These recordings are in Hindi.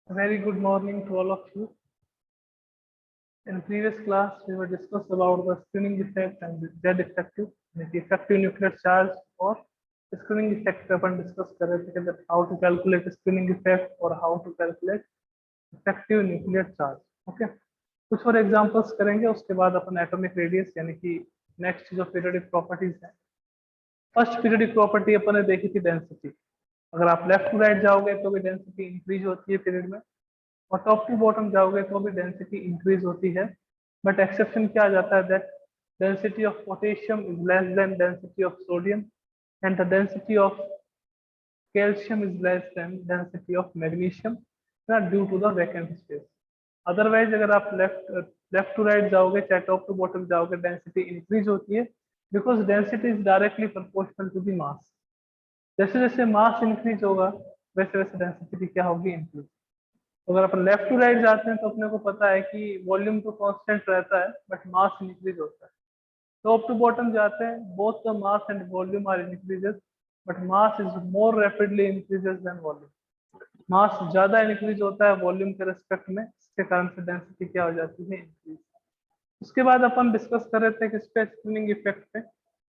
Very good morning to all of you. In previous class, we were discussed about the screening effect and the Z effective, the effective nuclear charge or screening effect पे अपन discuss कर रहे थे कि that how to calculate screening effect or how to calculate effective nuclear charge. Okay. कुछ और एग्जांपल्स करेंगे, उसके बाद अपन एटॉमिक रेडियस यानी कि नेक्स्ट जो पीरियोडिक प्रॉपर्टीज है. फर्स्ट पीरियोडिक प्रॉपर्टी अपन ने देखी थी डेंसिटी. अगर आप लेफ्ट टू राइट जाओगे तो भी डेंसिटी इंक्रीज होती है पीरियड में, और टॉप टू बॉटम जाओगे तो भी डेंसिटी इंक्रीज होती है. बट एक्सेप्शन क्या आ जाता है that density of potassium is less than density of sodium and the density of calcium is less than density of magnesium due to the vacant space. Otherwise अगर आप लेफ्ट टू राइट जाओगे चाहे टॉप टू बॉटम जाओगे डेंसिटी इंक्रीज होती है because density is directly proportional to the mass. जैसे जैसे मास इंक्रीज होगा वैसे वैसे डेंसिटी भी क्या होगी, इंक्रीज. अगर अपन लेफ्ट टू राइट जाते हैं तो अपने को पता है कि वॉल्यूम तो कांस्टेंट रहता है बट मास इंक्रीज होता है. टॉप टू बॉटम जाते हैं both the mass and volume are increases but mass is more rapidly increases than volume. Mass ज्यादा इंक्रीज होता है वॉल्यूम के रेस्पेक्ट में, इसके कारण से डेंसिटी क्या हो जाती है, इंक्रीज. उसके बाद अपन डिस्कस कर रहे थे कि स्क्रीनिंग इफेक्ट पे.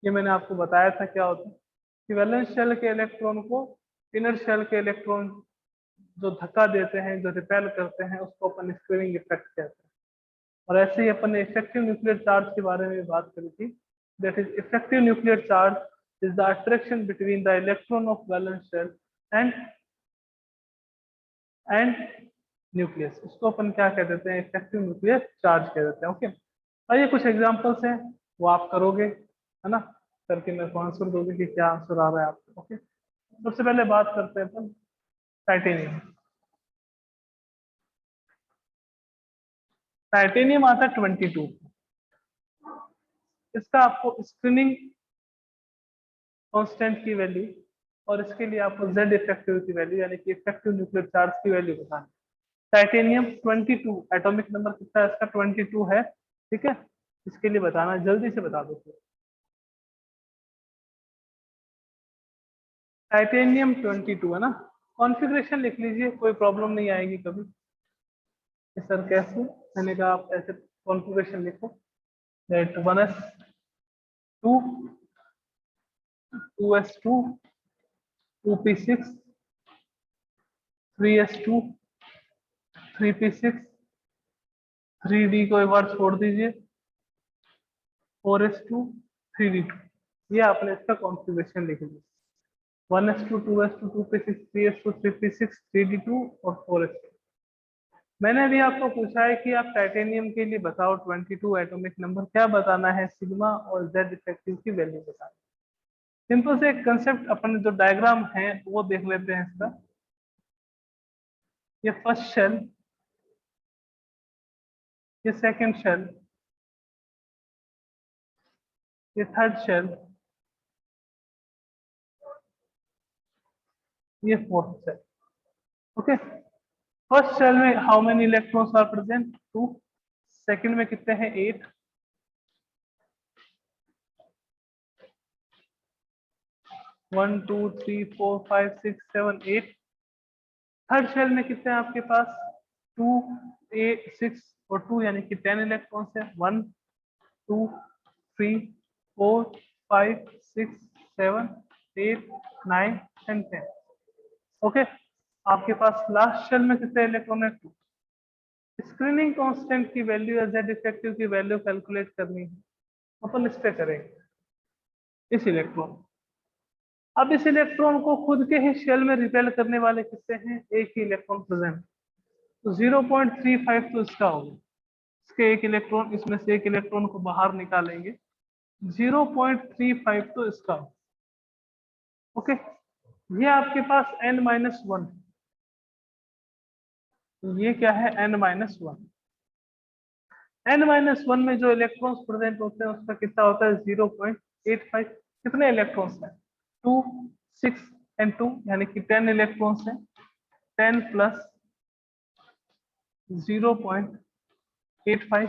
ये मैंने आपको बताया था क्या होता है कि वैलेंस शेल के इलेक्ट्रॉन को इनर शेल के इलेक्ट्रॉन जो धक्का देते हैं, जो रिपेल करते हैं, उसको अपन स्क्रीनिंग इफेक्ट कहते हैं. और ऐसे ही अपन ने इफेक्टिव न्यूक्लियर चार्ज के बारे में बात करी थी. That is effective nuclear charge is the attraction between the electron of valence shell and nucleus. उसको अपन क्या कह देते हैं, इफेक्टिव न्यूक्लियर चार्ज कह देते हैं. ओके. आइए कुछ एग्जांपल्स हैं वो आप करोगे, है ना, करके मेरे को आंसर दोगे कि क्या आंसर आ रहा है आपको. ओके. सबसे पहले बात करते हैं अपन टाइटेनियम. टाइटेनियम आता है 22. इसका आपको स्क्रीनिंग कांस्टेंट की वैल्यू और इसके लिए आपको जेड इफेक्टिव की वैल्यू यानी कि इफेक्टिव न्यूक्लियर चार्ज की वैल्यू बतानी. टाइटेनियम 22 एटॉमिक नंबर कितना है इसका, 22 है. ठीक है, इसके लिए बताना, जल्दी से बता दो. टाइटेनियम 22 है ना. कॉन्फ़िगरेशन लिख लीजिए, कोई प्रॉब्लम नहीं आएगी कभी. सर कैसे, मैंने कहा आप ऐसे कॉन्फ़िगरेशन लिखो. That 1s2 2s2 2p6 3s2 3p6 3d को एक बार छोड़ दीजिए 4s2 3d2. ये आपने इसका कॉन्फ़िगरेशन लिख लिया. 1s2 2s2 2p6 3s2 3p6 3d2 और 4s2. मैंने अभी आपको पूछा है कि आप टाइटेनियम के लिए बताओ 22 एटॉमिक नंबर. क्या बताना है, सिग्मा और जेड इफेक्टिव की वैल्यू बताना. सिंपल से एक कंसेप्ट, अपन जो डायग्राम है वो देख लेते हैं इसका. ये फर्स्ट शेल, ये सेकंड शेल, ये थर्ड शेल, ये fourth shell. Okay. First shell में how many electrons are present, 2. Second में कितने हैं, 8. 1 2 3 4 5 6 7 8. थर्ड शेल में कितने हैं आपके पास, 2 8 6 और 2 यानी कि 10 इलेक्ट्रॉन्स है. 1 2 3 4 5 6 7 8 9 एंड 10. ओके. आपके पास लास्ट शेल में कितने इलेक्ट्रॉन है, 2. स्क्रीनिंग कांस्टेंट की वैल्यू या जेड इफेक्टिव की वैल्यू कैलकुलेट करनी है, अपन इस पे करेंगे इस इलेक्ट्रॉन. अब इस इलेक्ट्रॉन को खुद के ही शेल में रिपेल करने वाले कितने हैं, एक ही इलेक्ट्रॉन प्रेजेंट. तो 0.35 तो इसका होगा. इसके एक इलेक्ट्रॉन, इसमें से एक इलेक्ट्रॉन को बाहर निकालेंगे, 0.35 तो इसका. ओके. ये आपके पास n-1. ये क्या है, n-1. n-1 में जो इलेक्ट्रॉन्स प्रेजेंट होते हैं उसका कितना होता है, 0.85. कितने इलेक्ट्रॉन्स हैं, 2 6 एंड 2 यानी कि 10 इलेक्ट्रॉन्स हैं. 10 प्लस 0.85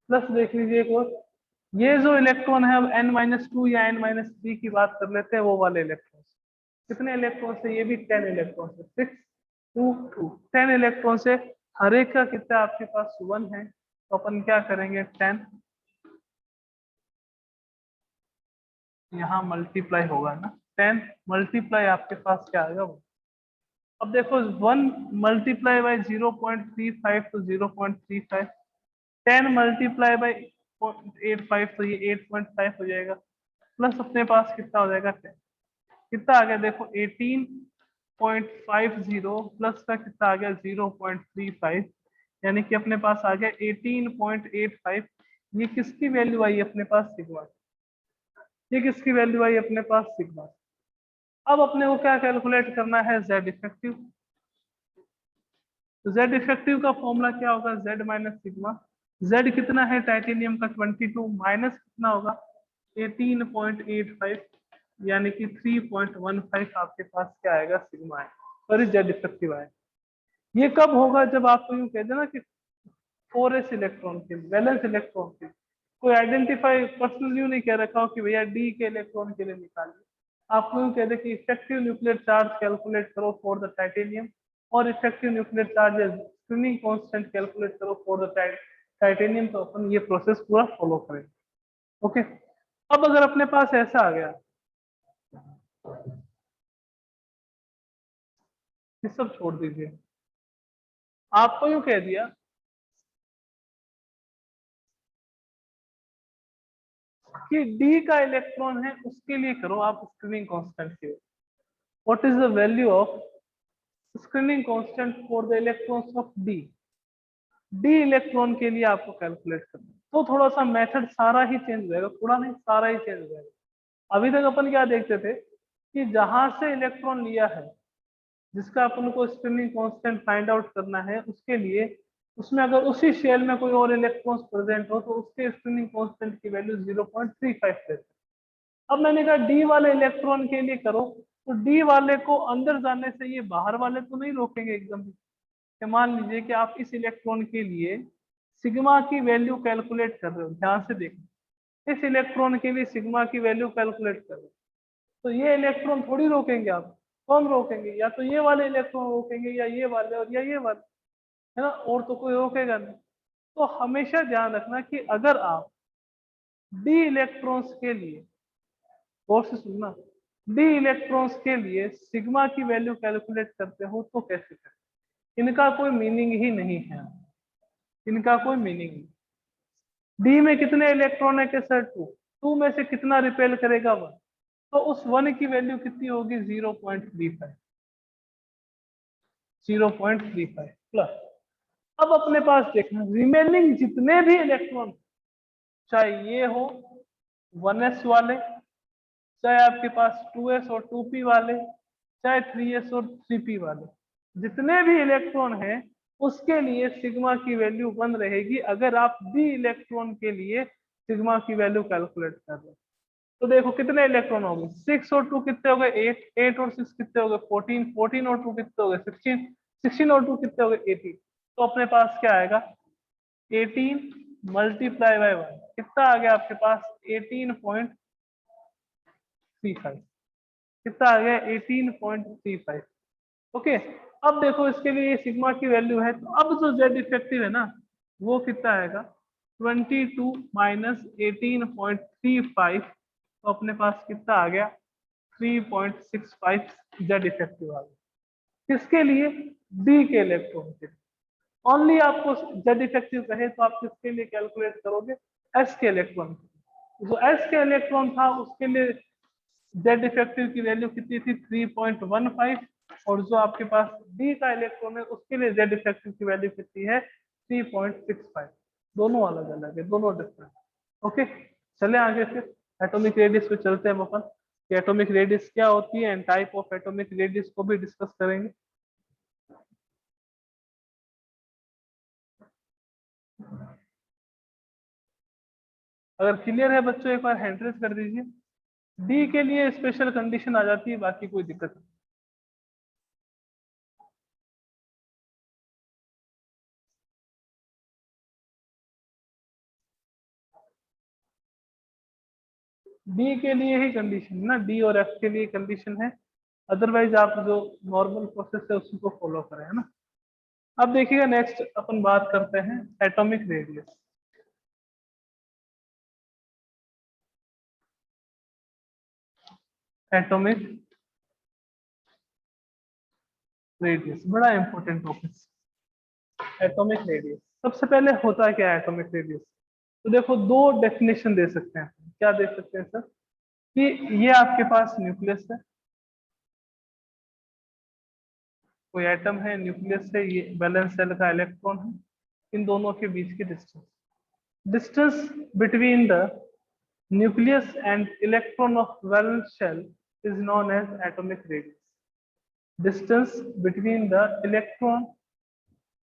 प्लस देख लीजिए एक और, ये जो इलेक्ट्रॉन है, अब n-2 या n-3 की बात कर लेते हैं, वो वाले इलेक्ट्रॉन्स. कितने इलेक्ट्रॉन्स है, ये भी 10 इलेक्ट्रॉन्स है. 6 2 2 10 इलेक्ट्रॉन से हर एक का कितना आपके पास 1 है, तो अपन क्या करेंगे 10 यहाँ मल्टीप्लाई होगा ना, 10 मल्टीप्लाई आपके पास क्या आएगा वो। अब देखो 1 मल्टीप्लाई बाय 0.35 तो 0.35, 10 मल्टीप्लाई बाय 0.85 तो ये 8.5 हो जाएगा, प्लस अपने पास कितना हो जाएगा 10, कितना आ गया देखो 18.50 प्लस का कितना आ गया 0.35, यानी कि अपने पास आ गया 18.85। ये किसकी वैल्यू आई अपने पास सिग्मा, ये किसकी वैल्यू आई अपने पास सिग्मा। अब अपने को क्या कैलकुलेट करना है जेड इफेक्टिव, तो जेड इफेक्टिव का फॉर्मूला क्या होगा जेड माइनस सिग्मा। जेड कितना है टाइटेनियम का 22 माइनस कितना होगा 18.85, यानी कि 3.15 आपके पास क्या आएगा सिग्मा है, सॉरी जेड इफेक्टिव आएगा। ये कब होगा जब आपको यूं कह देना कि 4s इलेक्ट्रॉन के वैलेंस इलेक्ट्रॉन के कोई आइडेंटिफाई पर्सनल यूं नहीं कह रखा हो कि भैया डी के इलेक्ट्रॉन के लिए निकालिए, आपको यूं कह दे कि इफेक्टिव न्यूक्लियर चार्ज कैलकुलेट करो फॉर द टाइटेनियम और effective nuclear charge screening constant calculate करो फॉर द टाइटेनियम, तो अपन ये प्रोसेस पूरा फॉलो करेंगे। ओके, अब अगर अपने पास ऐसा आ गया, ये सब छोड़ दीजिए, आपको यूं कह दिया कि डी का इलेक्ट्रॉन है उसके लिए करो आप स्क्रीनिंग कांस्टेंट के, what is the value of screening constant for the electrons of D, D electron के लिए आपको कैलकुलेट करना है। तो थोड़ा सा मेथड सारा ही चेंज हो जाएगा, थोड़ा नहीं सारा ही चेंज हो जाएगा। अभी तक अपन क्या देखते थे कि जहां से इलेक्ट्रॉन लिया है जिसका अपन को स्पिनिंग कांस्टेंट फाइंड आउट करना है, उसके लिए उसमें अगर उसी शेल में कोई और इलेक्ट्रॉन्स प्रेजेंट हो तो उसके स्पिनिंग कांस्टेंट की वैल्यू 0.35 लेते हैं। अब मैंने कहा डी वाले इलेक्ट्रॉन के लिए करो, तो डी वाले को अंदर जाने से ये बाहर वाले तो नहीं रोकेंगे एकदम। कि मान लीजिए कि आप इस इलेक्ट्रॉन के लिए सिग्मा की वैल्यू कैलकुलेट कर रहे हो, ध्यान से देखो इस इलेक्ट्रॉन के लिए सिग्मा की वैल्यू कैलकुलेट कर रहे हो, तो ये इलेक्ट्रॉन थोड़ी रोकेंगे आप, कौन रोकेंगे, या तो ये वाले इलेक्ट्रॉन रोकेंगे या ये वाले और या ये वाले, है ना, और तो कोई रोकेगा नहीं। तो हमेशा ध्यान रखना कि अगर आप डी इलेक्ट्रॉन्स के लिए, गौर से सुनना, डी इलेक्ट्रॉन्स के लिए सिग्मा की वैल्यू कैलकुलेट करते हो तो कैसे करें, इनका कोई मीनिंग ही नहीं है, इनका कोई मीनिंग नहीं। डी में कितने इलेक्ट्रॉन है के सर 2, 2 में से कितना रिपेल करेगा 1, तो उस 1 की वैल्यू कितनी होगी 0.35, 0.35 प्लस। अब अपने पास देखना रिमेनिंग जितने भी इलेक्ट्रॉन, चाहे ये हो 1s वाले, चाहे आपके पास 2s और 2p वाले, चाहे 3s और 3p वाले, जितने भी इलेक्ट्रॉन हैं उसके लिए सिग्मा की वैल्यू 1 रहेगी अगर आप डी इलेक्ट्रॉन के लिए सिग्मा की वैल्यू कैलकुलेट कर रहे हो। तो देखो कितने इलेक्ट्रॉन हो गए 6 और 2 कितने हो गए 8, 8 और 6 कितने हो गए 14, 14 और 2 कितने हो गए 16, 16 और 2 कितने हो गए 18। तो अपने पास क्या आएगा 18 मल्टीप्लाई बाय 1 कितना आ गया आपके पास 18.35, कितना आ गया 18.35। ओके, अब देखो इसके लिए ये सिग्मा की वैल्यू है, तो अब जो जेड इफेक्टिव है ना वो कितना आएगा 22 माइनस 18.35, तो अपने पास कितना आ गया 3.65 जेड इफेक्टिव आ गया। किसके लिए डी के इलेक्ट्रॉन के लिए। ओनली आपको जेड इफेक्टिव कहे तो आप किसके लिए कैलकुलेट करोगे एस के इलेक्ट्रॉन, जो एस के इलेक्ट्रॉन था उसके लिए जेड इफेक्टिव की वैल्यू कितनी थी 3.15, और जो आपके पास डी का इलेक्ट्रॉन है उसके लिए जेड इफेक्टिव की वैल्यू कितनी है 3.65, दोनों अलग अलग है, दोनों डिफरेंट। ओके, चले आगे फिर एटॉमिक रेडियस पे चलते हैं अपन कि एटॉमिक रेडियस क्या होती है and type of atomic radius को भी डिस्कस करेंगे। अगर क्लियर है बच्चों एक बार हैंड रेज कर दीजिए। डी के लिए स्पेशल कंडीशन आ जाती है, बाकी कोई दिक्कत नहीं। डी के लिए ही कंडीशन ना, डी और एफ के लिए कंडीशन है अदरवाइज आप जो नॉर्मल प्रोसेस है उसी को फॉलो करें, है ना। अब देखिएगा नेक्स्ट अपन बात करते हैं एटॉमिक रेडियस। एटॉमिक रेडियस बड़ा इंपॉर्टेंट टॉपिक। एटॉमिक रेडियस सबसे पहले होता है क्या है एटॉमिक रेडियस। तो देखो दो डेफिनेशन दे सकते हैं। क्या दे सकते हैं सर, कि ये आपके पास न्यूक्लियस है, कोई एटम है, न्यूक्लियस है, ये वैलेंस सेल का इलेक्ट्रॉन है, इन दोनों के बीच की distance, distance between the nucleus and electron of valence shell is known as atomic radius. Distance between the electron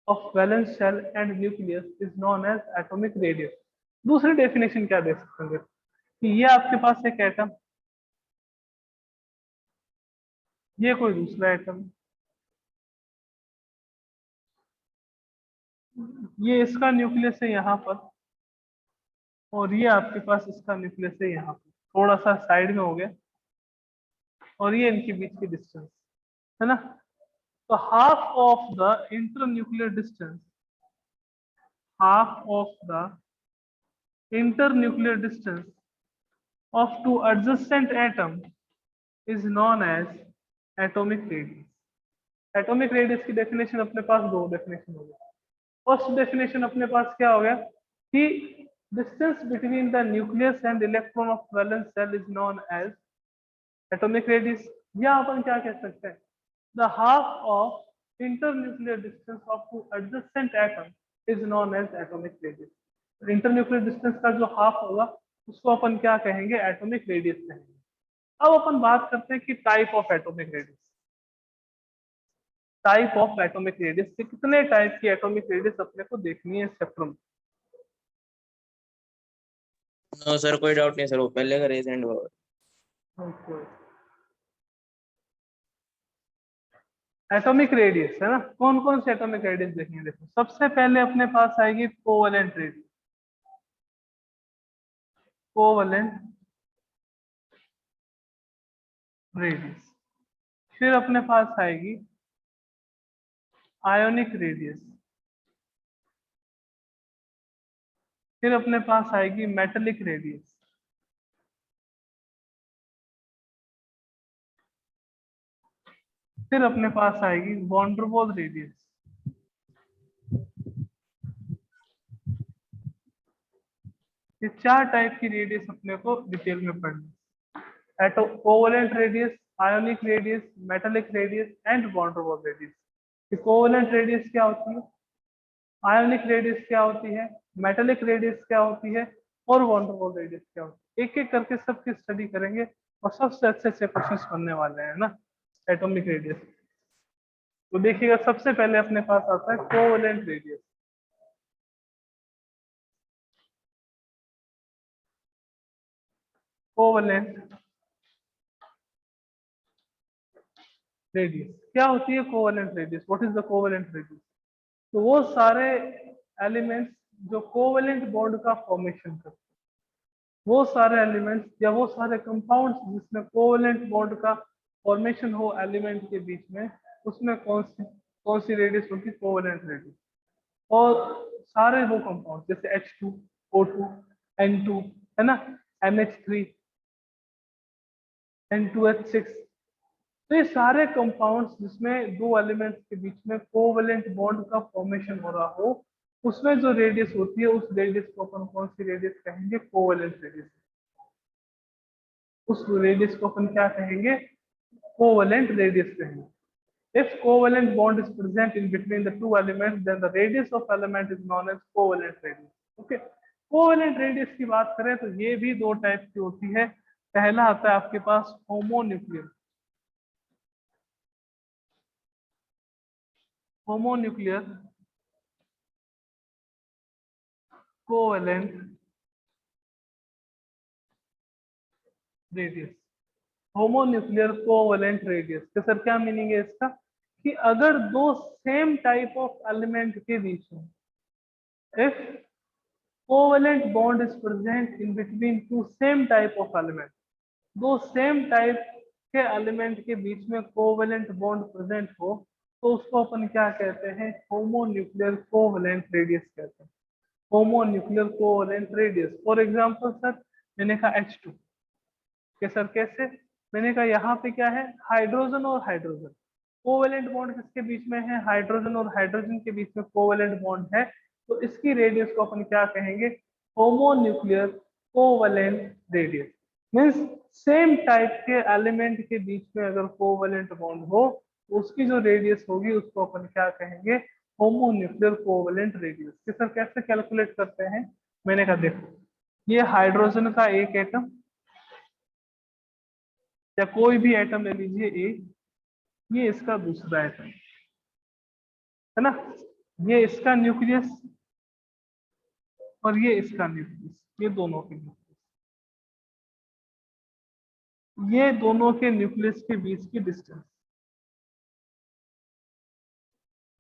of valence shell and nucleus is known as atomic radius. दूसरी डेफिनेशन क्या दे सकते हैं कि ये आपके पास एक एटम, ये कोई दूसरा एटम, ये इसका न्यूक्लियस है यहाँ पर, और ये आपके पास इसका न्यूक्लियस है यहाँ पर, थोड़ा सा साइड में हो गया, और ये इनके बीच की डिस्टेंस है ना। तो half of the internuclear distance, half of the internuclear distance of two adjacent atoms is known as atomic radius. Atomic radius की डेफिनेशन अपने पास दो डेफिनेशन हो गया। फर्स्ट डेफिनेशन अपने पास क्या हो गया कि distance between the nucleus and electron of valence shell is known as atomic radius, या अपन क्या कह सकते हैं, the half of internuclear distance of two adjacent atom is known as atomic radius. Internuclear distance का जो हाफ होगा उसको अपन क्या कहेंगे, एटॉमिक रेडियस कहेंगे। अब अपन बात करते हैं कि type of atomic radius. Type of atomic radius से कितने टाइप की एटॉमिक रेडियस अपने को देखनी है चैप्टर में। नो सर कोई डाउट नहीं सर, वो पहले का रीसेंट हुआ। एटॉमिक रेडियस है ना, कौन कौन से एटॉमिक रेडियस देखेंगे। देखो सबसे पहले अपने पास आएगी कोवलेंट रेडियस, कोवलेंट रेडियस। फिर अपने पास आएगी आयोनिक रेडियस। फिर अपने पास आएगी मेटेलिक रेडियस। फिर अपने पास आएगी वॉन डेर वाल्स रेडियस। ये चार टाइप की रेडियस अपने को डिटेल में पढ़नी है। Covalent radius, ionic radius, metallic radius and van der Waals radius. Covalent radius क्या होती है, आयोनिक रेडियस क्या होती है, मेटेलिक रेडियस क्या होती है, और वॉन डेर वाल्स रेडियस क्या होती है। एक एक करके सबकी स्टडी करेंगे और सबसे अच्छे अच्छे क्वेश्चंस बनने वाले हैं ना एटॉमिक रेडियस। तो देखिएगा सबसे पहले अपने पास आता है कोवलेंट रेडियस। कोवलेंट रेडियस क्या होती है, covalent radius, what is the covalent radius. तो वो सारे एलिमेंट्स जो कोवलेंट बॉन्ड का फॉर्मेशन करते हैं, वो सारे एलिमेंट्स या वो सारे कंपाउंड्स जिसमें कोवलेंट बॉन्ड का फॉर्मेशन हो एलिमेंट के बीच में, उसमें कौन सी रेडियस होगी, कोवलेंट रेडियस। और सारे वो कंपाउंड जैसे H2, O2, N2 है ना, NH3, N2H6, तो ये सारे कंपाउंड्स जिसमें दो एलिमेंट्स के बीच में कोवलेंट बॉन्ड का फॉर्मेशन हो रहा हो, उसमें जो रेडियस होती है उस रेडियस को अपन कौन सी रेडियस कहेंगे, कोवलेंट रेडियस। उस रेडियस को अपन क्या कहेंगे, कोवलेंट रेडियस कहेंगे। If covalent bond is present in between the two elements, then the radius of element is known as covalent radius. Okay. Covalent radius की बात करें तो ये भी दो टाइप की होती है। पहला आता है आपके पास homonuclear, homonuclear covalent radius. Homonuclear covalent radius तो सर क्या मीनिंग है इसका, कि अगर दो सेम टाइप ऑफ एलिमेंट के बीच में, if covalent bond is present in between to same type of element, दो सेम टाइप के एलिमेंट के बीच में कोवेलेंट बॉन्ड प्रेजेंट हो तो उसको अपन क्या कहते हैं, होमोन्यूक्लियर कोवेलेंट रेडियस कहते हैं, homonuclear covalent radius. For example sir मैंने कहा H2 के सर कैसे, मैंने कहा यहाँ पे क्या है, हाइड्रोजन और हाइड्रोजन, कोवेलेंट बॉन्ड किसके बीच में है, हाइड्रोजन और हाइड्रोजन के बीच में कोवेलेंट बॉन्ड है, तो इसकी रेडियस को अपन क्या कहेंगे, homonuclear covalent radius. Means same type के एलिमेंट के बीच में अगर कोवेलेंट बॉन्ड हो तो उसकी जो रेडियस होगी उसको अपन क्या कहेंगे, होमोन्यूक्लियर कोवेलेंट रेडियस। कि सर कैसे कैलकुलेट करते हैं, मैंने कहा देखो ये हाइड्रोजन का एक एटम या कोई भी एटम ले लीजिए ए, ये इसका दूसरा एटम है ना, ये इसका न्यूक्लियस और ये इसका न्यूक्लियस, ये दोनों के न्यूक्लियस, ये दोनों के न्यूक्लियस के बीच की डिस्टेंस,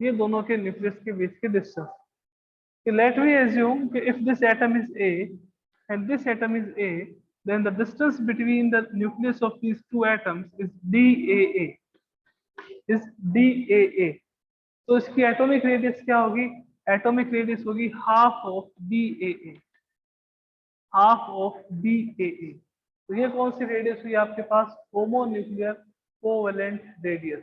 ये दोनों के न्यूक्लियस के बीच की डिस्टेंस। लेट मी assume कि if this atom is A and this atom is A, then the distance between the nucleus of these two atoms is DAA, is DAA। तो इसकी एटॉमिक रेडियस क्या होगी, एटॉमिक रेडियस होगी half of DAA, half of DAA। तो ये कौन सी रेडियस हुई आपके पास, होमोन्यूक्लियर कोवेलेंट रेडियस,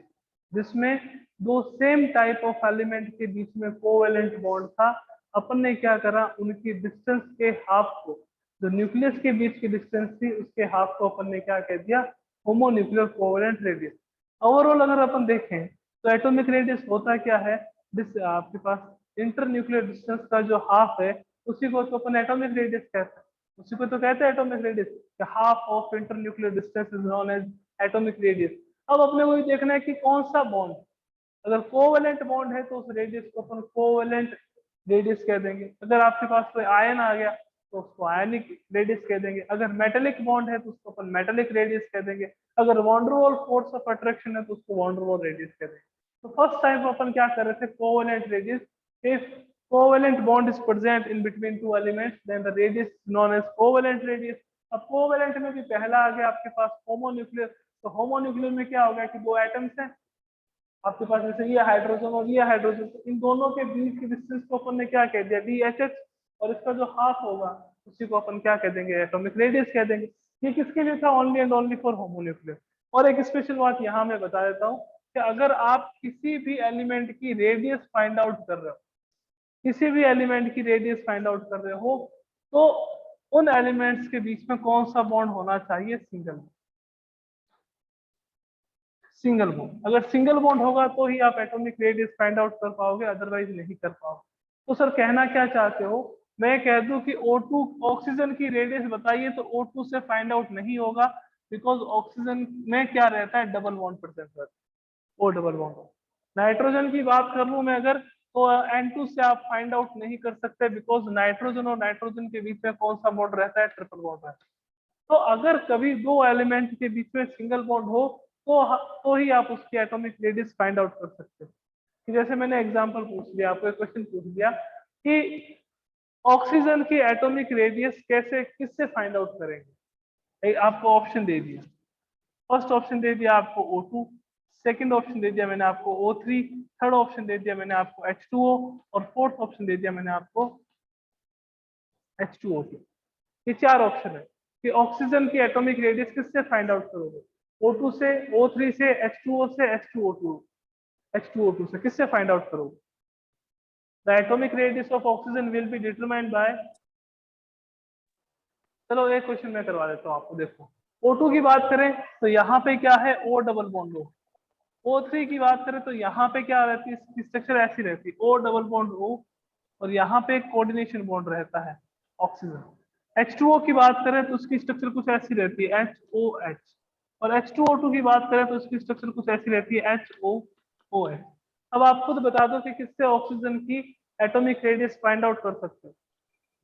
जिसमें दो सेम टाइप ऑफ एलिमेंट के बीच में कोवेलेंट बॉन्ड था। अपन ने क्या करा, उनकी डिस्टेंस के हाफ को, जो न्यूक्लियस के बीच की डिस्टेंस थी उसके हाफ को अपन ने क्या कह दिया, होमोन्यूक्लियर कोवेलेंट रेडियस। ओवरऑल अगर अपन देखें तो एटॉमिक रेडियस होता क्या है, आपके पास इंटरन्यूक्लियर डिस्टेंस का जो हाफ है उसी को तो अपन एटॉमिक रेडियस कहते हैं, उसी को तो कहते हैं atomic radius. Half of internuclear distance is known as atomic radius. अब अपने को ये देखना है कि कौन सा बॉन्ड, अगर कोवेलेंट बॉन्ड है तो उस रेडियस को अपन कोवेलेंट रेडियस कह देंगे, अगर आपके पास कोई आयन आ गया तो उसको आयनिक रेडियस कह देंगे, अगर मेटेलिक बॉन्ड है तो उसको अपन मेटेलिक रेडियस कह देंगे, अगर van der Waals force of attraction है तो उसको वॉन डेर वाल्स रेडियस कह देंगे। तो फर्स्ट टाइम अपन क्या कर रहे थे, covalent radius. If covalent bond is present in between two elements then the radius is known as covalent radius. अब कोवेलेंट में भी पहला आ गया आपके पास होमोन्यूक्लियर, तो होमोन्यूक्लियर में क्या होगा कि दो एटम्स हैं आपके पास, जैसे ये हाइड्रोजन और ये हाइड्रोजन, तो इन दोनों के बीच की डिस्टेंस को अपन ने क्या कह दिया, DHH, और इसका जो हाफ होगा उसी को अपन क्या कह देंगे, एटॉमिक रेडियस कह देंगे। ये किसके लिए था, only and only for homonuclear. और एक स्पेशल बात यहाँ मैं बता देता हूँ कि अगर आप किसी भी एलिमेंट की रेडियस फाइंड आउट कर रहे हो, किसी भी एलिमेंट की रेडियस फाइंड आउट कर रहे हो, तो उन एलिमेंट्स के बीच में कौन सा बॉन्ड होना चाहिए, सिंगल, सिंगल बॉन्ड। अगर सिंगल बॉन्ड होगा तो ही आप एटॉमिक रेडियस फाइंड आउट कर पाओगे, अदरवाइज नहीं कर पाओगे। तो सर कहना क्या चाहते हो, मैं कह दूं कि O2 ऑक्सीजन की रेडियस बताइए तो O2 से फाइंड आउट नहीं होगा, बिकॉज ऑक्सीजन में क्या रहता है, डबल बॉन्ड प्रेजेंट रहता है, ओ डबल बॉन्ड। नाइट्रोजन की बात कर लूं मैं अगर, तो N2 से आप फाइंड आउट नहीं कर सकते, बिकॉज नाइट्रोजन और नाइट्रोजन के बीच में कौन सा बॉन्ड रहता है, ट्रिपल बॉन्ड रहता है। तो अगर कभी दो एलिमेंट के बीच में सिंगल बॉन्ड हो तो ही आप उसकी एटॉमिक रेडियस फाइंड आउट कर सकते हो। कि जैसे मैंने एग्जांपल पूछ लिया, आपको एक क्वेश्चन पूछ दिया कि ऑक्सीजन की एटॉमिक रेडियस कैसे, किससे फाइंड आउट करेंगे, आपको ऑप्शन दे दिया, फर्स्ट ऑप्शन दे दिया आपको O2, सेकंड ऑप्शन दे दिया मैंने आपको O3, थर्ड ऑप्शन दे दिया मैंने आपको H2O, और फोर्थ ऑप्शन दे दिया मैंने आपको H2O2। ये चार ऑप्शन है कि ऑक्सीजन की एटॉमिक रेडियस किससे फाइंड आउट करोगे, O2 से, O3 से, H2O से, H2O2 से, किससे फाइंड आउट करोगे। The atomic radius of oxygen will be determined by, चलो एक क्वेश्चन मैं करवा देता हूँ आपको, देखो O2 की बात करें तो यहाँ पे क्या है, O double bond O। O3 की बात करें तो यहाँ पे क्या रहती है, इसकी स्ट्रक्चर ऐसी रहती है, O डबल बॉन्ड O, और यहाँ पे कोऑर्डिनेशन बॉन्ड रहता है ऑक्सीजन। H2O की बात करें तो उसकी स्ट्रक्चर कुछ ऐसी रहती है, HOH, और H2O2 की बात करें तो उसकी स्ट्रक्चर कुछ ऐसी रहती है, HOOH। अब आप खुद बता दो कि किससे ऑक्सीजन की एटॉमिक रेडियस फाइंड आउट कर सकते हो।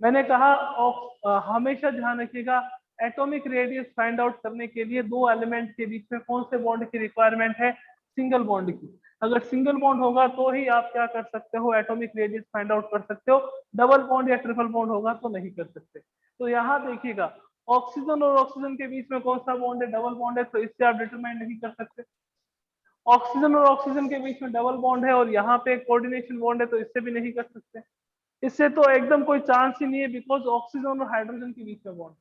मैंने कहा हमेशा ध्यान रखिएगा, एटॉमिक रेडियस फाइंड आउट करने के लिए दो एलिमेंट के बीच में कौन से बॉन्ड की रिक्वायरमेंट है, सिंगल बॉन्ड की। अगर सिंगल बॉन्ड होगा तो ही आप क्या कर सकते हो, एटॉमिक रेडियस फाइंड आउट कर सकते हो, डबल बॉन्ड या ट्रिपल बॉन्ड होगा तो नहीं कर सकते। तो यहाँ देखिएगा ऑक्सीजन और ऑक्सीजन के बीच में कौन सा बॉन्ड है, डबल बॉन्ड है, तो इससे आप डिटरमाइन नहीं कर सकते। ऑक्सीजन और ऑक्सीजन के बीच में डबल बॉन्ड है और यहाँ पे कोऑर्डिनेशन बॉन्ड है, तो इससे भी नहीं कर सकते। इससे तो एकदम कोई चांस ही नहीं है, बिकॉज ऑक्सीजन और हाइड्रोजन के बीच में बॉन्ड,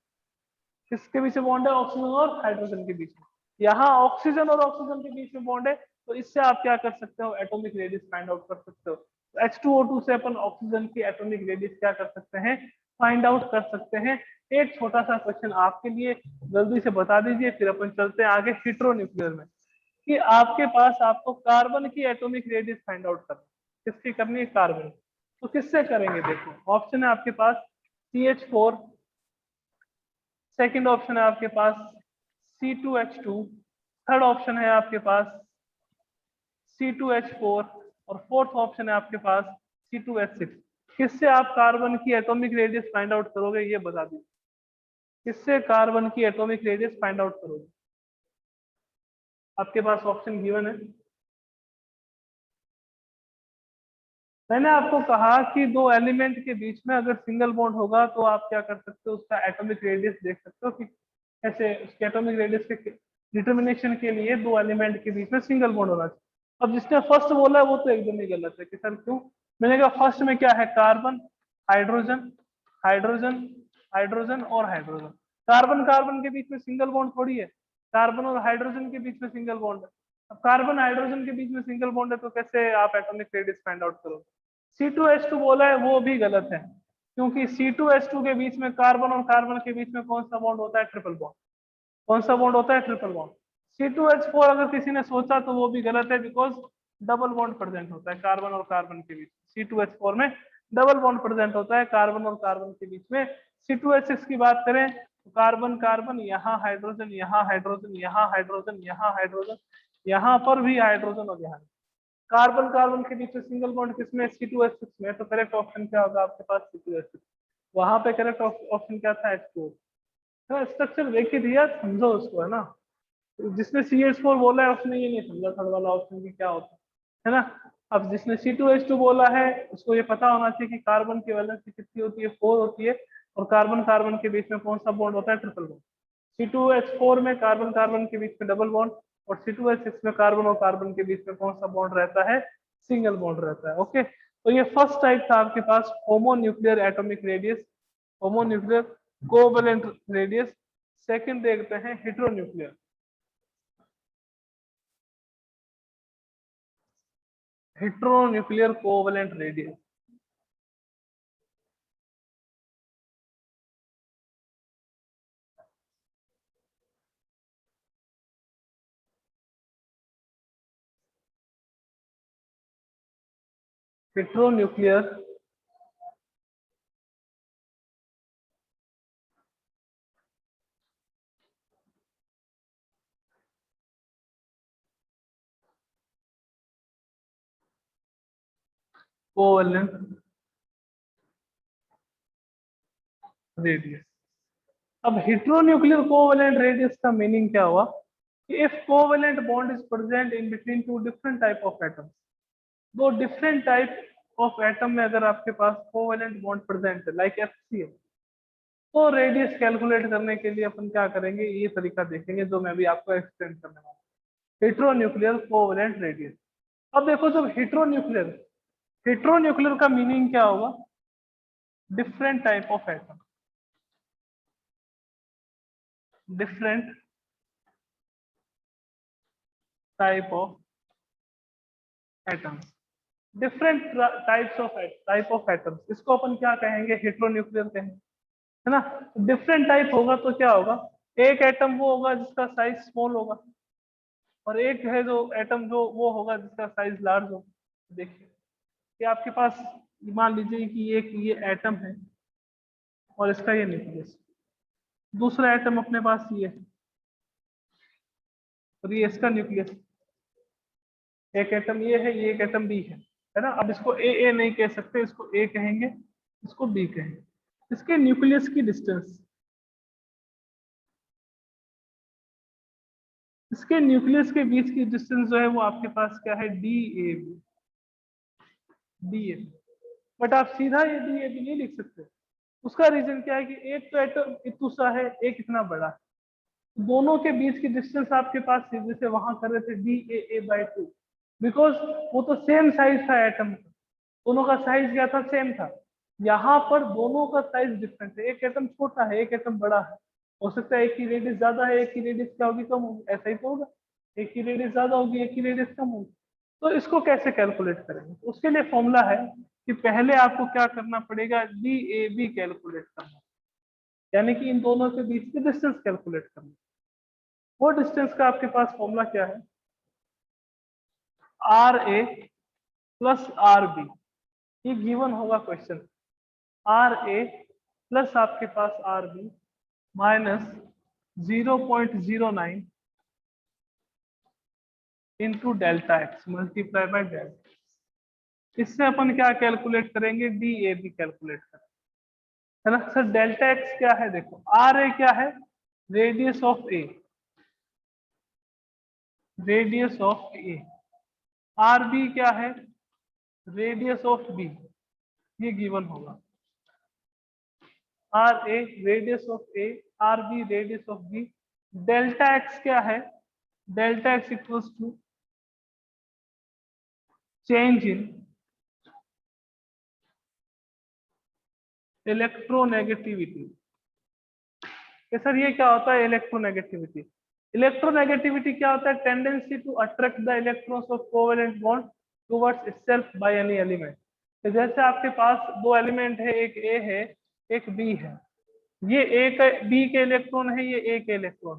किसके बीच में बॉन्ड है, ऑक्सीजन और हाइड्रोजन के बीच में। यहाँ ऑक्सीजन और ऑक्सीजन के बीच में बॉन्ड है, तो इससे आप क्या कर सकते हो, एटॉमिक रेडियस फाइंड आउट कर सकते हो। H2O2 से अपन ऑक्सीजन की एटॉमिक रेडियस क्या कर सकते हैं, फाइंड आउट कर सकते हैं। एक छोटा सा क्वेश्चन आपके लिए, जल्दी से बता दीजिए, फिर अपन चलते हैं आगे हेटेरोन्यूक्लियर में, कि आपके पास आपको कार्बन की एटॉमिक रेडियस फाइंड आउट करनी, किसकी करनी है, कार्बन। तो किससे करेंगे, देखो ऑप्शन है आपके पास CH4, सेकंड ऑप्शन है आपके पास C2H2, थर्ड ऑप्शन है आपके पास C2H4 और फोर्थ ऑप्शन है आपके पास C2H6। किससे आप कार्बन की एटॉमिक रेडियस फाइंड आउट करोगे, ये बता दीजिए, किससे कार्बन की एटॉमिक रेडियस फाइंड आउट करोगे। आपके पास ऑप्शन गिवन है। मैंने आपको कहा कि दो एलिमेंट के बीच में अगर सिंगल बॉन्ड होगा तो आप क्या कर सकते हो, उसका एटॉमिक रेडियस देख सकते हो कि कैसे उसके एटॉमिक रेडियस के डिटर्मिनेशन के लिए दो एलिमेंट के बीच में सिंगल बॉन्ड होना चाहिए। अब जिसने फर्स्ट बोला है वो तो एकदम ही गलत है कि सर क्यों, मैंने कहा फर्स्ट में क्या है, कार्बन, हाइड्रोजन, हाइड्रोजन, हाइड्रोजन और हाइड्रोजन। कार्बन कार्बन के बीच में सिंगल बॉन्ड थोड़ी है, कार्बन और हाइड्रोजन के बीच में सिंगल बॉन्ड है। अब कार्बन हाइड्रोजन के बीच में सिंगल बॉन्ड है तो कैसे आप एटॉमिक रेडियस फाइंड आउट करोगे। C2H2 बोला है वो भी गलत है, क्योंकि C2H2 के बीच में कार्बन और कार्बन के बीच में कौन सा बॉन्ड होता है, ट्रिपल बॉन्ड। कौन सा बॉन्ड होता है, ट्रिपल बॉन्ड। C2H4 अगर किसी ने सोचा तो वो भी गलत है, बिकॉज डबल बॉन्ड प्रेजेंट होता है कार्बन और कार्बन के बीच। C2H4 में डबल बॉन्ड प्रेजेंट होता है कार्बन और कार्बन के बीच में। C2H6 की बात करें तो कार्बन कार्बन, यहाँ हाइड्रोजन, यहाँ हाइड्रोजन, यहाँ हाइड्रोजन, यहाँ हाइड्रोजन, यहाँ पर भी हाइड्रोजन और यहाँ कार्बन कार्बन के बीच में सिंगल बॉन्ड किसमें, C2H6 में। तो करेक्ट ऑप्शन क्या होगा आपके पास, C2H6। वहां पे करेक्ट ऑप्शन क्या था, H2O। है स्ट्रक्चर देख के दिया, समझो उसको, है ना। जिसने CH4 बोला है उसने ये नहीं समझा थर्ड वाला ऑप्शन भी क्या होता है ना। अब जिसने C2H2 बोला है उसको ये पता होना चाहिए कि कार्बन की वैलेंसी कितनी होती है, 4 होती है, और कार्बन कार्बन के बीच में कौन सा बॉन्ड होता है, ट्रिपल बॉन्ड। C2H4 में कार्बन कार्बन के बीच में डबल बॉन्ड, और C2H6 में कार्बन और कार्बन के बीच में कौन सा बॉन्ड रहता है, सिंगल बॉन्ड रहता है। ओके, तो ये फर्स्ट टाइप था आपके पास homonuclear atomic radius, homonuclear covalent radius. Second देखते हैं heteronuclear, heteronuclear covalent radius. Heteronuclear covalent radius. अब हेटेरोन्यूक्लियर कोवैलेंट रेडियस का मीनिंग क्या हुआ, if covalent bond is present in between two different type of atoms, दो डिफरेंट टाइप ऑफ एटम में अगर आपके पास कोवैलेंट बॉन्ड प्रेजेंट है लाइक FCl, तो रेडियस कैलकुलेट करने के लिए अपन क्या करेंगे, ये तरीका देखेंगे जो मैं अभी आपको एक्सप्लेन करने वाला हूँ, हेटेरोन्यूक्लियर कोवैलेंट रेडियस। अब देखो जब हेटेरोन्यूक्लियर, हेटेरोन्यूक्लियर का मीनिंग क्या होगा, different type of atom, different type of atoms, different type of atoms, इसको अपन क्या कहेंगे, हेटेरोन्यूक्लियर कहेंगे, है ना। डिफरेंट टाइप होगा तो क्या होगा, एक एटम वो होगा जिसका साइज स्मॉल होगा, और एक है जो एटम जो वो होगा जिसका साइज लार्ज होगा। देखिए कि आपके पास, मान लीजिए कि एक ये एटम है और इसका ये न्यूक्लियस, दूसरा एटम अपने पास ये है और ये इसका न्यूक्लियस, एक एटम ये है, ये एक एटम बी है ना। अब इसको ए नहीं कह सकते, इसको ए कहेंगे, इसको बी कहेंगे। इसके न्यूक्लियस की डिस्टेंस, इसके न्यूक्लियस के बीच की डिस्टेंस जो है वो आपके पास क्या है, डी ए। बट आप सीधा ये डी ए बी नहीं लिख सकते, उसका रीजन क्या है कि एक तो एटम इतना सा है, एक इतना बड़ा है, दोनों के बीच की डिस्टेंस आपके पास जैसे वहां कर रहे थे DAA/2, बिकॉज वो तो सेम साइज था एटम का, दोनों का साइज क्या था, सेम था। यहाँ पर दोनों का साइज डिफरेंट है, एक एटम छोटा है, एक एटम बड़ा है। हो सकता है एक की रेडियस ज्यादा है, एक की रेडियस क्या होगी, कम होगी, ऐसा ही तो होगा। एक की रेडियस ज्यादा होगी, एक की रेडियस कम होगी। तो इसको कैसे कैलकुलेट करेंगे? तो उसके लिए फॉर्मूला है कि पहले आपको क्या करना पड़ेगा, DAB कैलकुलेट करना, यानी कि इन दोनों के बीच की डिस्टेंस कैलकुलेट करना। वो डिस्टेंस का आपके पास फॉर्मूला क्या है, RA प्लस RB, ये गिवन होगा क्वेश्चन। RA प्लस आपके पास RB minus 0.09 into delta x multiply by delta. इससे अपन क्या कैलकुलेट करेंगे, DAB कैलकुलेट करेंगे, है ना सर। डेल्टा एक्स क्या है, देखो RA क्या है, radius of A, radius of A. RB क्या है, रेडियस ऑफ बी, ये गिवन होगा। RA radius of A, RB radius of B. Delta x क्या है, delta x equals to change in electronegativity. Sir ये क्या होता है इलेक्ट्रोनेगेटिविटी? इलेक्ट्रोनेगेटिविटी क्या होता है, tendency to attract the electrons of covalent bond towards itself by any element. तो जैसे आपके पास दो एलिमेंट है, एक ए है एक बी है, ये ए का बी के इलेक्ट्रॉन है, ये ए के इलेक्ट्रॉन।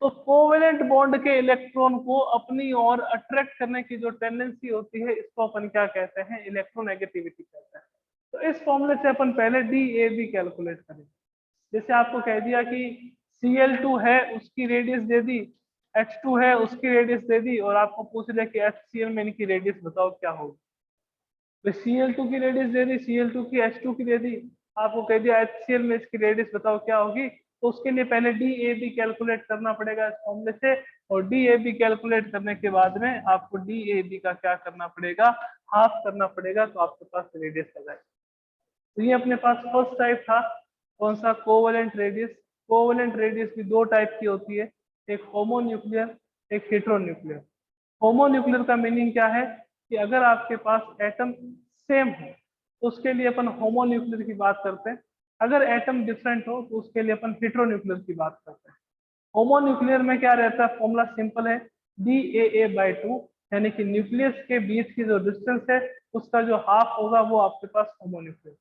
तो कोवेलेंट बॉन्ड के इलेक्ट्रॉन को अपनी ओर अट्रैक्ट करने की जो टेंडेंसी होती है, इसको अपन क्या कहते हैं, इलेक्ट्रोनेगेटिविटी कहते हैं। तो इस फॉर्मूले से अपन पहले DAB कैलकुलेट करेंगे। जैसे आपको कह दिया कि Cl2 है, उसकी रेडियस दे दी, H2 है उसकी रेडियस दे दी, और आपको पूछ लिया कि HCl में इनकी रेडियस बताओ क्या होगी। तो Cl2 की रेडियस दे दी, Cl2 की H2 की दे दी, आपको कह दिया HCl में इसकी रेडियस बताओ क्या होगी। तो उसके लिए पहले DAB कैलकुलेट करना पड़ेगा इस फॉर्मूले से, और DAB कैलकुलेट करने के बाद में आपको DAB का क्या करना पड़ेगा, हाफ करना पड़ेगा, तो आपके पास रेडियस आ जाएगा। तो ये अपने पास फर्स्ट टाइप था, कौन सा, कोवेलेंट रेडियस। कोवेलेंट रेडियस भी दो टाइप की होती है, एक होमोन्यूक्लियर, एक हेटेरोन्यूक्लियर। होमोन्यूक्लियर का मीनिंग क्या है कि अगर आपके पास एटम सेम हो तो उसके लिए अपन होमोन्यूक्लियर की बात करते हैं, अगर एटम डिफरेंट हो तो उसके लिए अपन हेटेरोन्यूक्लियर की बात करते हैं। होमोन्यूक्लियर में क्या रहता है, फॉर्मूला सिंपल है, DAA/2, यानी कि न्यूक्लियस के बीच की जो डिस्टेंस है उसका जो हाफ होगा वो आपके पास होमोन्यूक्लियर।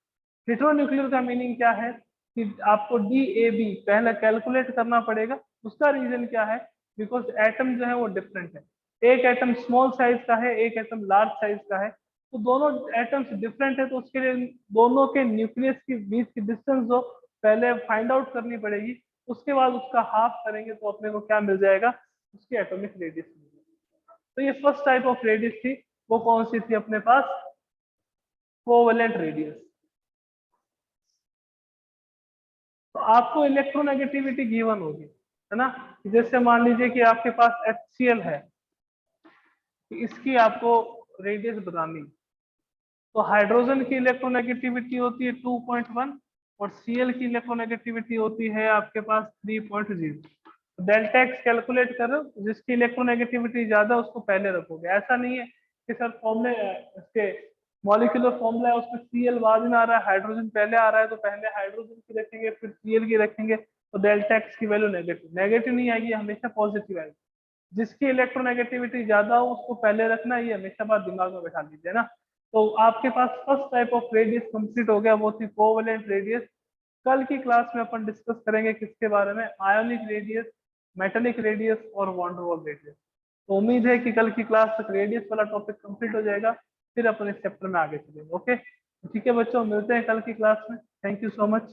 हेटेरोन्यूक्लियर का मीनिंग क्या है कि आपको DAB पहले कैलकुलेट करना पड़ेगा। उसका रीजन क्या है, बिकॉज एटम जो है वो डिफरेंट है, एक एटम स्मॉल साइज का है, एक एटम लार्ज साइज का है। तो दोनों एटम्स डिफरेंट है, तो उसके लिए दोनों के न्यूक्लियस के बीच की डिस्टेंस जो पहले फाइंड आउट करनी पड़ेगी, उसके बाद उसका हाफ करेंगे तो अपने को क्या मिल जाएगा, उसकी एटॉमिक रेडियस मिल जाएगी। तो ये फर्स्ट टाइप ऑफ रेडियस थी, वो कौन सी थी अपने पास, कोवेलेंट रेडियस। तो आपको इलेक्ट्रोनेगेटिविटी गिवन होगी, है ना। जैसे मान लीजिए कि आपके पास HCl है, इसकी आपको रेडियस बतानी, तो हाइड्रोजन की इलेक्ट्रोनेगेटिविटी होती है 2.1 और Cl की इलेक्ट्रोनेगेटिविटी होती है आपके पास 3.0। डेल्टा एक्स कैलकुलेट करो, जिसकी इलेक्ट्रोनेगेटिविटी ज्यादा उसको पहले रखोगे। ऐसा नहीं है कि सर फॉर्मूले इसके मॉलिक्यूलर फॉर्मूला है उसमें Cl बाद में आ रहा है, हाइड्रोजन पहले आ रहा है, तो पहले हाइड्रोजन की रखेंगे फिर Cl की रखेंगे, तो डेल्टा एक्स की वैल्यू नेगेटिव नेगेटिव नहीं आएगी, हमेशा पॉजिटिव आएगी। जिसकी इलेक्ट्रोनेगेटिविटी ज्यादा हो उसको पहले रखना, ये हमेशा बात दिमाग में बैठा लीजिए ना। तो आपके पास first type of radius complete हो गया, वो थी कोवेलेंट रेडियस। कल की क्लास में अपन डिस्कस करेंगे किसके बारे में, आयोनिक रेडियस, मेटेलिक रेडियस और वॉन्डरवॉल रेडियस। तो उम्मीद है कि कल की क्लास तक रेडियस वाला टॉपिक कंप्लीट हो जाएगा, फिर अपन इस चैप्टर में आगे चलेंगे। ओके, ठीक है बच्चों, मिलते हैं कल की क्लास में। Thank you so much.